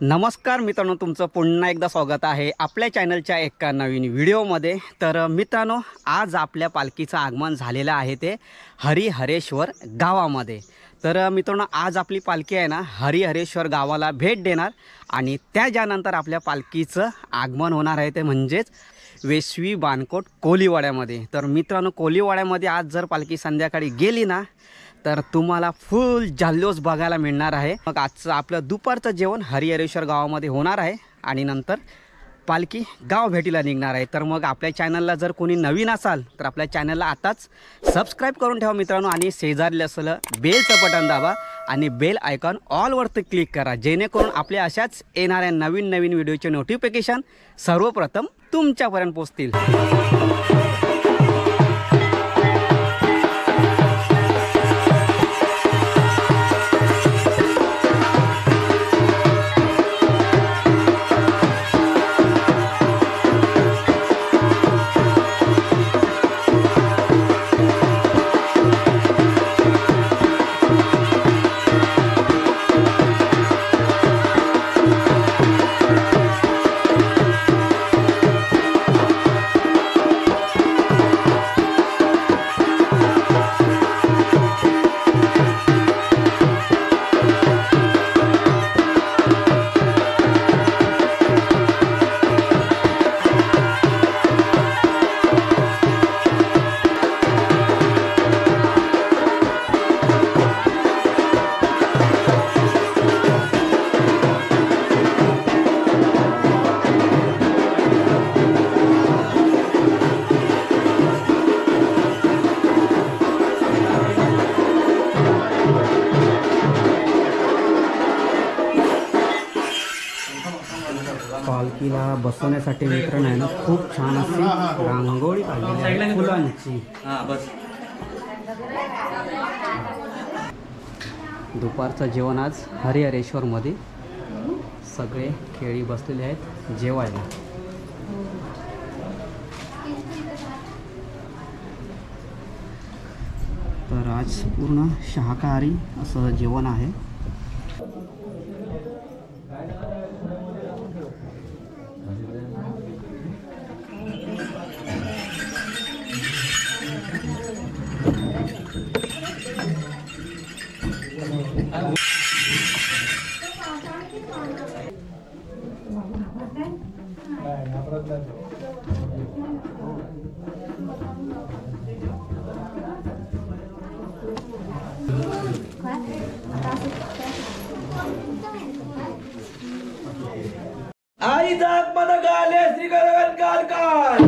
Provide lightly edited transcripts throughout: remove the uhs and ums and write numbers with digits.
नमस्कार मित्रांनो, तुमचं पुन्हा एकदा स्वागत आहे आपल्या चॅनलच्या एका नवीन व्हिडिओमध्ये। तर मित्रांनो, आज आपल्या पालखीचं आगमन झालेलं आहे ते हरिहरेश्वर गावामध्ये। तर मित्रांनो, आज आपली पालखी आहे ना हरिहरेश्वर गावाला भेट देणार आणि त्यानंतर आपल्या पालखीचं आगमन होणार आहे ते म्हणजेच वेसवी बाणकोट कोलीवाड्यामध्ये। तर मित्रांनो, कोलीवाड्यामध्ये आज जर पालखी संध्याकाळी गेली ना तर तुम्हाला फुल जल्लोष बघायला मिळणार आहे। मग आजचं आपलं दुपारचं जेवण हरिहरेश्वर गावामध्ये होणार आहे आणि नंतर पालखी गाव भेटीला निघणार आहे। तर मग आपल्या चॅनलला जर कोणी नवीन असाल तर आपल्या चॅनलला आताच सबस्क्राईब करून ठेवा मित्रांनो, आणि शेजारी असलेलं बेलचं बटन दाबा आणि बेल आयकॉन ऑलवरती क्लिक करा, जेणेकरून आपल्या अशाच येणाऱ्या नवीन व्हिडिओचे नोटिफिकेशन सर्वप्रथम तुमच्यापर्यंत पोहोचतील। पालखीला बसवण्यासाठी मित्रांनो आहे ना खूप छान अशी रांगोळी काढलेली आहे फुलांची। दुपारचं जेवण आज हरिहरेश्वरमध्ये सगळे खेळी बसलेले आहेत जेवायला। तर आज पूर्ण शाकाहारी असं जेवण आहे। आई जात मध्ये गाले श्री गरगन काल काल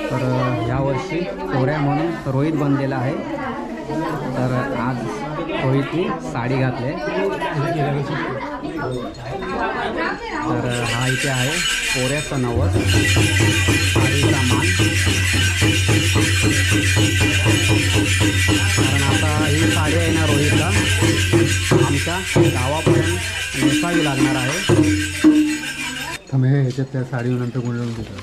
तर यावर्षी कोऱ्या म्हणून रोहित बनलेला आहे। तर आज रोहितने साडी घातली। तर हा इथे आहे कोऱ्याचा नवस साडीचा मान। कारण आता ही साडी आहे ना रोहितला आमच्या गावापर्यंत नेसावी लागणार आहे। हे ह्याच्यात त्या साडीनंतर गुंडळून घेतो।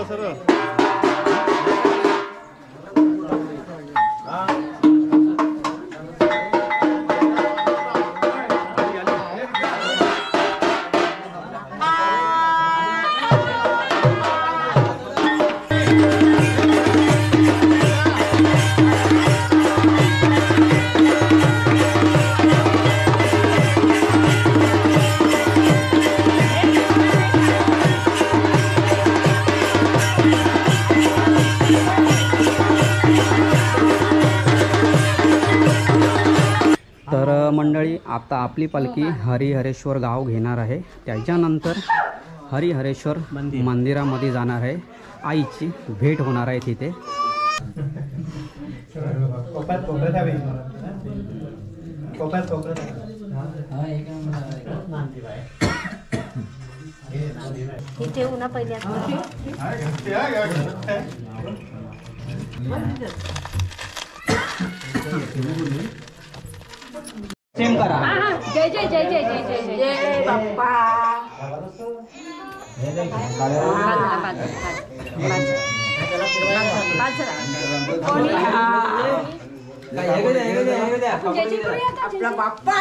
सरळ आता आपली पालखी हरिहरेश्वर गाव घेणार आहे. त्याच्यानंतर हरिहरेश्वर मंदिरामध्ये जाणार आहे. आईची भेट होणार आहे तिथे. इथे उन्हा पहिले सेम करा. जय जय जय जय जय जय जय बाप्पा आपला बाप्पा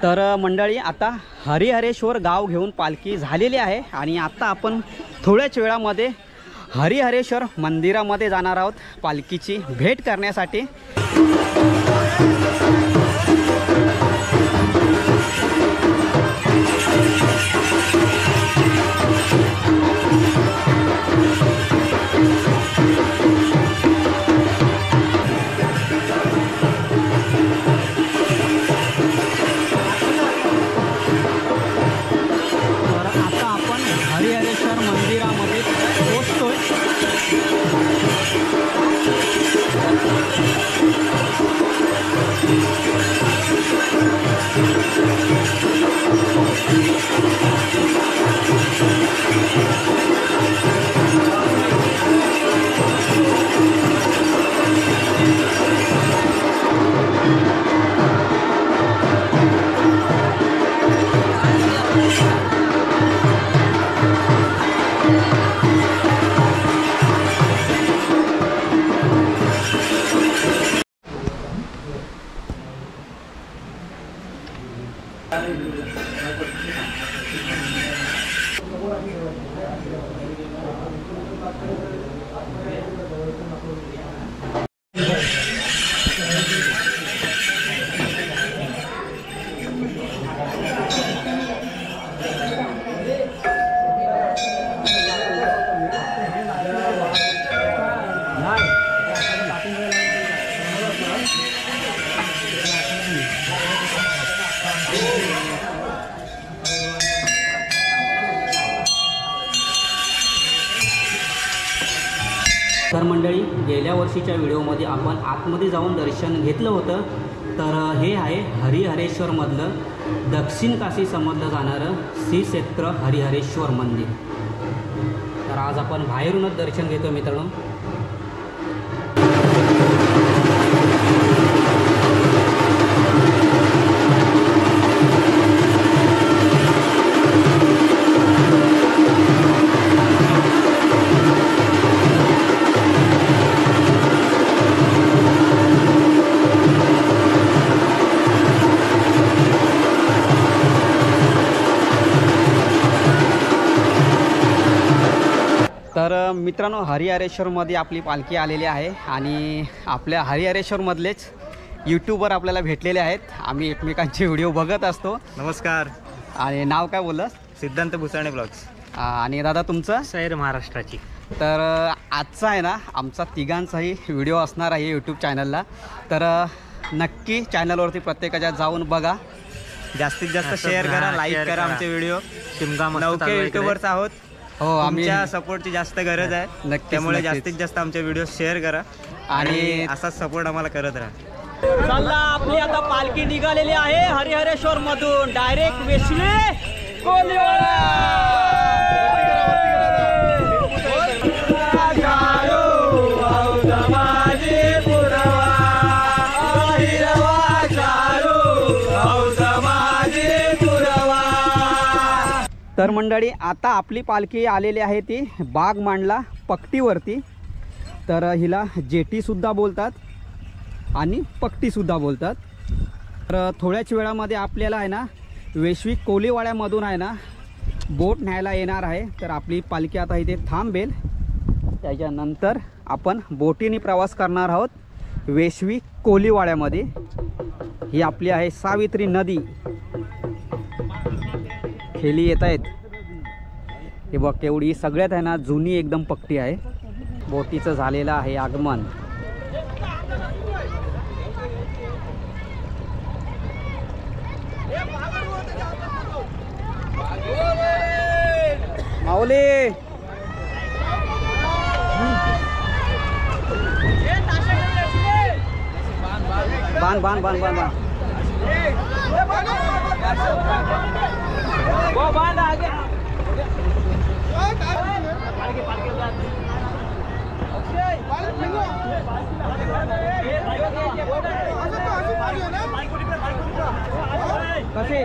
तर मंडळी आता हरिहरेश्वर गाव घेऊन पालखी झालेली आहे आणि आता आपण थोड्याच वेळामध्ये हरिहरेश्वर मंदिरामध्ये जाणार आहोत पालखीची भेट करण्यासाठी. हरिहरेश्वर मंदिरामध्ये पोहोचतोय. तर मंडळी, गेल्या वर्षीच्या व्हिडिओमध्ये आपण आतमध्ये जाऊन दर्शन घेतलं होतं. तर हे आहे हरिहरेश्वरमधलं दक्षिण काशी समजलं जाणारं श्री क्षेत्र हरिहरेश्वर मंदिर. तर आज आपण बाहेरूनच दर्शन घेतो मित्रांनो. मित्रांनो, हरिहरेश्वरमध्ये आपली पालखी आलेली आहे आणि आपल्या हरिहरेश्वरमधलेच यूट्यूबर आपल्याला भेटलेले आहेत. आम्ही एकमेकांचे व्हिडिओ बघत असतो. नमस्कार. आणि नाव काय बोललं? सिद्धांत भुसाणे ब्लॉग्स. आणि दादा तुमचं? सैर महाराष्ट्राची. तर आजचा आहे ना आमचा तिघांचाही व्हिडिओ असणार आहे यूट्यूब चॅनलला. तर नक्की चॅनलवरती प्रत्येकाच्या जाऊन बघा, जास्तीत जास्त शेअर करा, लाईक करा आमचे व्हिडिओ. शिमगा नौके यूट्यूबर्स आहोत. हो, आमच्या सपोर्टची जास्त गरज आहे. नक्कीच, त्यामुळे नक्कीच. जास्तीत जास्त आमचे व्हिडिओ शेअर करा आणि असाच सपोर्ट आम्हाला करत राहा. चला, आपली आता पालखी निघालेली आहे हरिहरेश्वर मधून डायरेक्ट वेशली कोलीवाडा. तर मंडळी, आता आपली पालखी आलेली आहे ती बाग मांडला पकटीवरती. तर हिला जेटीसुद्धा बोलतात आणि पकटीसुद्धा बोलतात. तर थोड्याच वेळामध्ये आपल्याला आहे ना वेशवी कोलीवाड्यामधून आहे ना बोट न्यायला येणार आहे. तर आपली पालखी आता इथे थांबेल. त्याच्यानंतर आपण बोटीने प्रवास करणार आहोत वेशवी कोलीवाड्यामध्ये. ही आपली आहे सावित्री नदी. खेली येत आहेत. हे बघ केवढी सगळ्यात आहे ना जुनी एकदम पकटी आहे. बोटीचं झालेलं आहे आगमन. माऊली बांध बांध बांध बांध बांध. कसे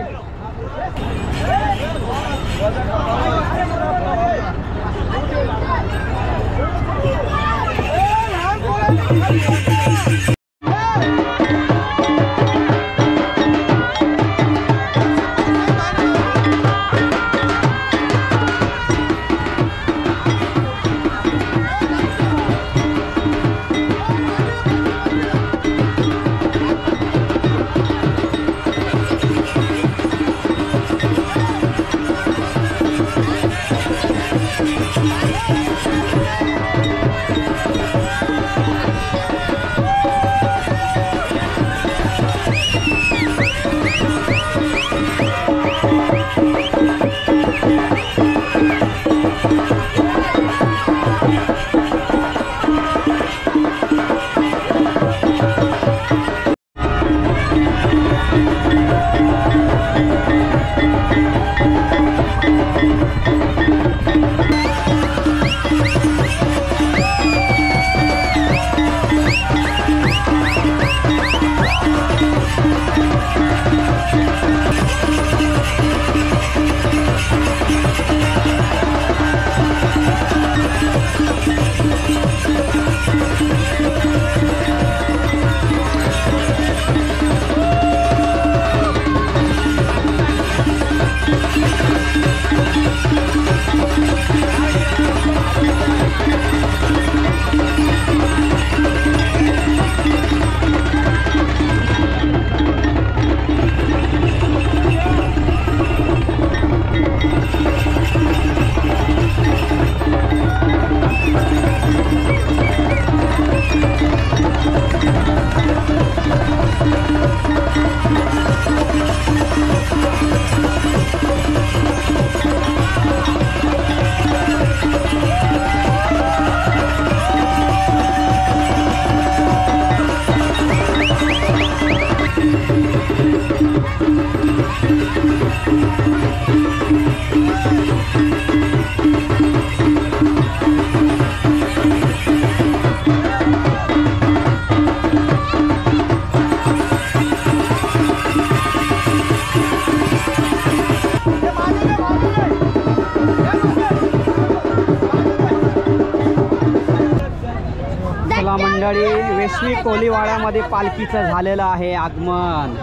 मंडळी, वेशवी कोलीवाड्यामध्ये पालखीचं झालेलं आहे आगमन.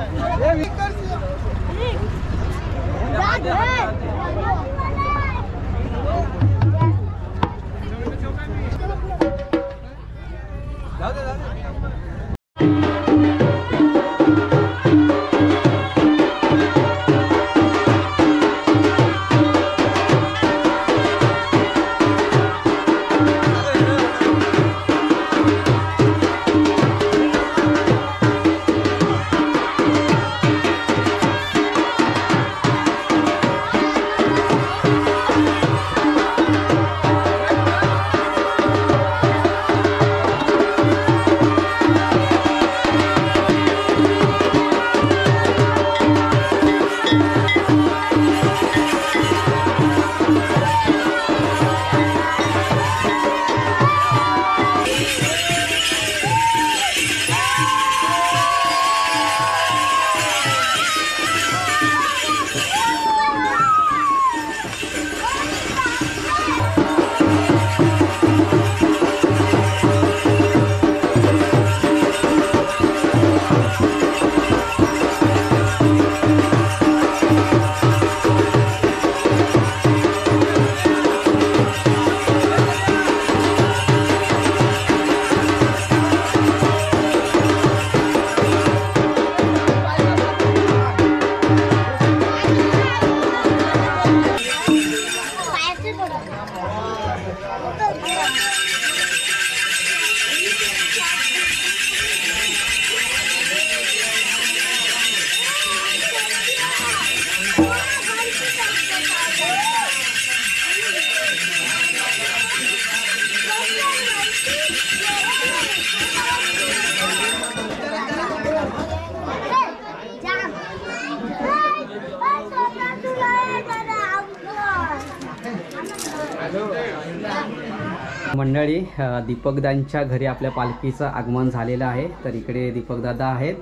मंडळी दीपकदांच्या घरी आपल्या पालखीचं आगमन झालेलं आहे. तर इकडे दीपकदादा आहेत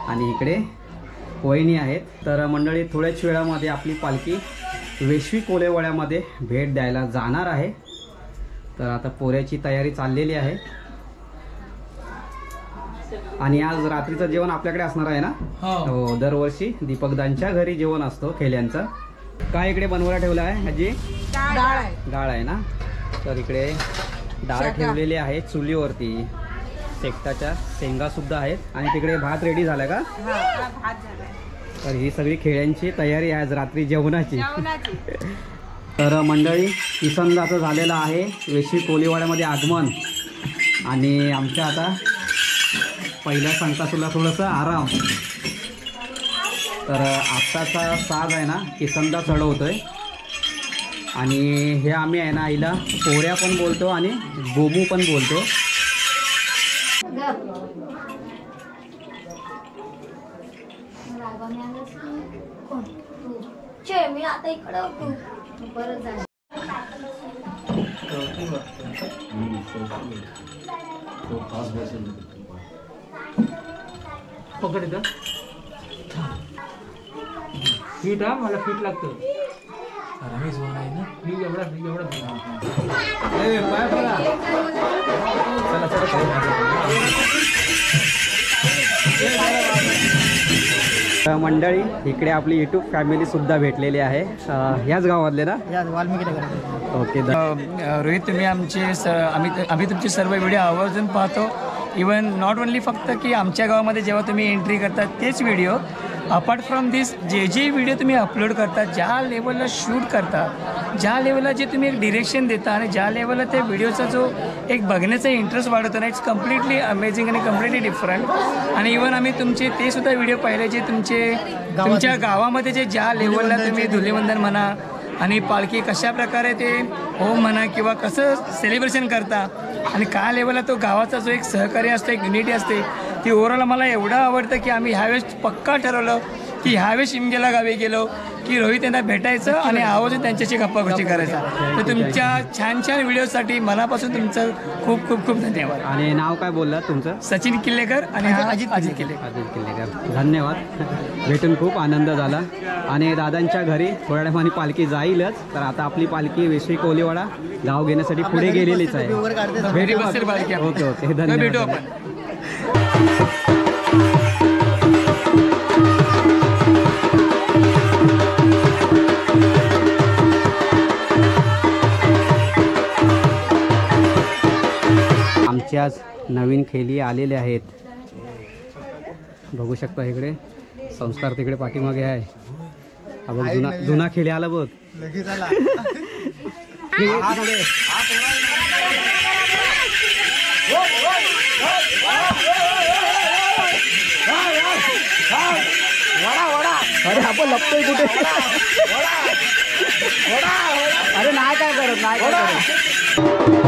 आणि इकडे वहिनी आहेत. तर मंडळी थोड्याच वेळामध्ये आपली पालखी वेशवी कोलेवाड्यामध्ये भेट द्यायला जाणार आहे. तर आता पोऱ्याची तयारी चाललेली आहे आणि आज रात्रीचं जेवण आपल्याकडे असणार आहे ना. हो, दरवर्षी दीपकदांच्या घरी जेवण असतो खेल्यांचं. काय इकडे बनवायला ठेवलं आहे आजी? डाळ आहे ना. तर इकडे डाळ ठेवलेली आहे चुलीवरती. शेकटाच्या शेंगा सुद्धा आहेत आणि तिकडे भात रेडी झाला का? तर ही सगळी खेळ्यांची तयारी आहे आज रात्री जेवणाची. तर मंडळी किसनदाचं झालेलं आहे वेशी कोलीवाड्यामध्ये आगमन आणि आमच्या आता पहिल्या संकासूला थोडंसं आराम. तर आत्ताचा साज आहे ना किसनदा चढवतोय आणि हे आम्ही आहे ना आईला पोऱ्या पण बोलतो आणि गोमू पण बोलतो. मी आता इकडं परत जा. पकड इथं फीट हा मला फीट लागतं. मी एवढा पाय पडा. मंडळी इकडे आपली यूट्यूब फॅमिली सुद्धा भेटलेली आहे. ह्याच गावातले ना? ओके. रोहित, तुम्ही आम्ही तुमचे सर्व व्हिडिओ आवर्जून पाहतो. इवन नॉट ओनली फक्त की आमच्या गावामध्ये जेव्हा तुम्ही एंट्री करता तेच व्हिडिओ, अपार्ट फ्रॉम दिस जे व्हिडिओ तुम्ही अपलोड करता, ज्या लेवलला शूट करता, ज्या लेवलला जे तुम्ही एक डिरेक्शन देता आणि ज्या लेवलला त्या व्हिडिओचा जो एक बघण्याचा इंटरेस्ट वाढवतो ना, इट्स कम्प्लिटली अमेझिंग आणि कम्प्लिटली डिफरंट. आणि इवन आम्ही तुमचे ते सुद्धा व्हिडिओ पाहिले जे तुमच्या गावामध्ये जे ज्या लेवलला तुम्ही धुलीवंदन म्हणा आणि पालखी कशा प्रकारे ते होम म्हणा किंवा कसं सेलिब्रेशन करता आणि काय लेवलला तो गावाचा जो एक सहकार्य असतो, एक युनिटी असते, ती ओव्हरऑल मला एवढं आवडतं की आम्ही ह्यावेळेस पक्का ठरवलं की ह्यावेळेस शिमगेला गावी गेलो की रोहित यांना भेटायचं आणि आवर्जून त्यांच्याशी गप्पागोष्टी करायचा. तर तुमच्या छान छान व्हिडिओसाठी मनापासून तुमचं खूप खूप खूप धन्यवाद. आणि नाव काय बोलला तुमचं? सचिन किल्लेकर आणि अजित किल्लेकर. धन्यवाद. भेटून खूप आनंद झाला. आणि दादांच्या घरी थोड्या टायमाने पालखी जाईलच. तर आता आपली पालखी वेशवी कोलीवाडा गाव घेण्यासाठी पुढे गेलेलीच आहे. ओके ओके, धन्यवाद. भेटू आपण. आमचे आज नवीन खेळी आलेले आहेत. बघू शकता इकडे संस्कार तिकडे पाठीमागे आहे. बघ जुना खेळी आला बघ. अरे आपण लपतोय कुठे? अरे नाही काय करत, नाही काय करत.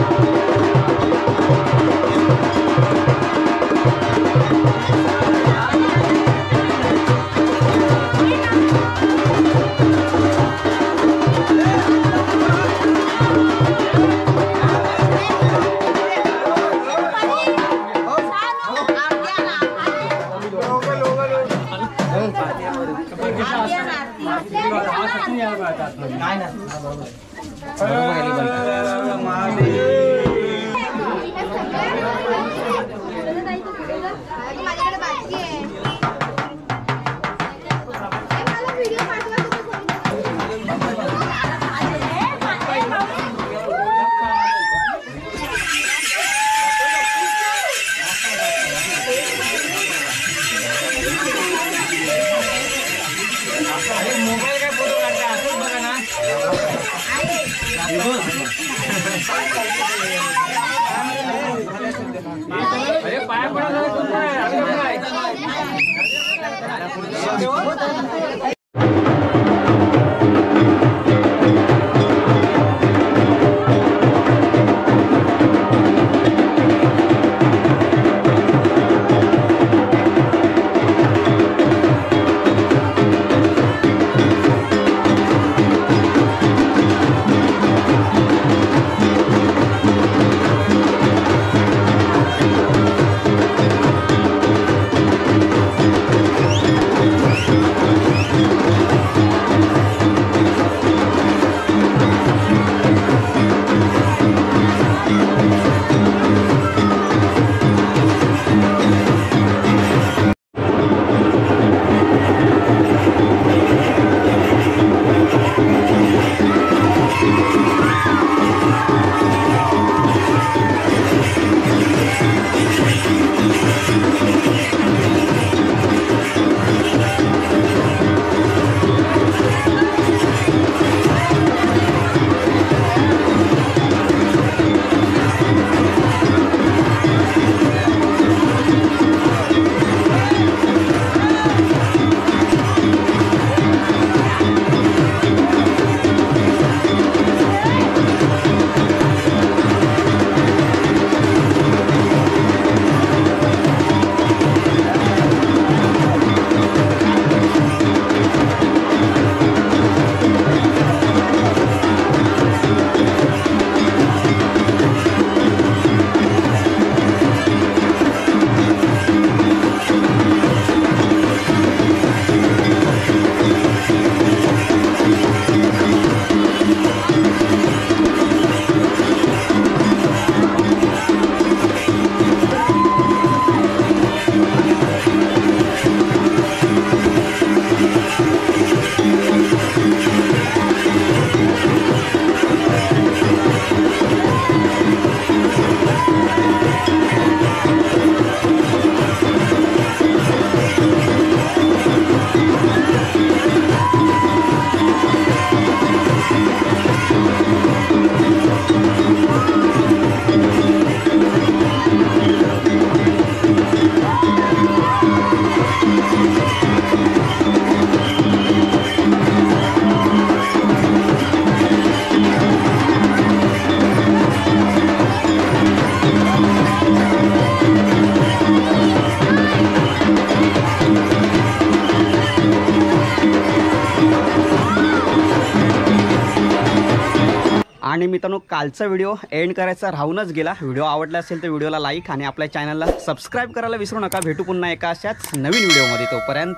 आणि मित्रांनो कालचा व्हिडिओ एंड करायचा राहूनच गेला. व्हिडिओ आवडला असेल तर व्हिडिओला लाईक आणि आपल्या चॅनलला सबस्क्राईब करायला विसरू नका. भेटू पुन्हा एका अशाच नवीन व्हिडिओमध्ये. तोपर्यंत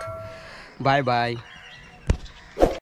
बाय बाय.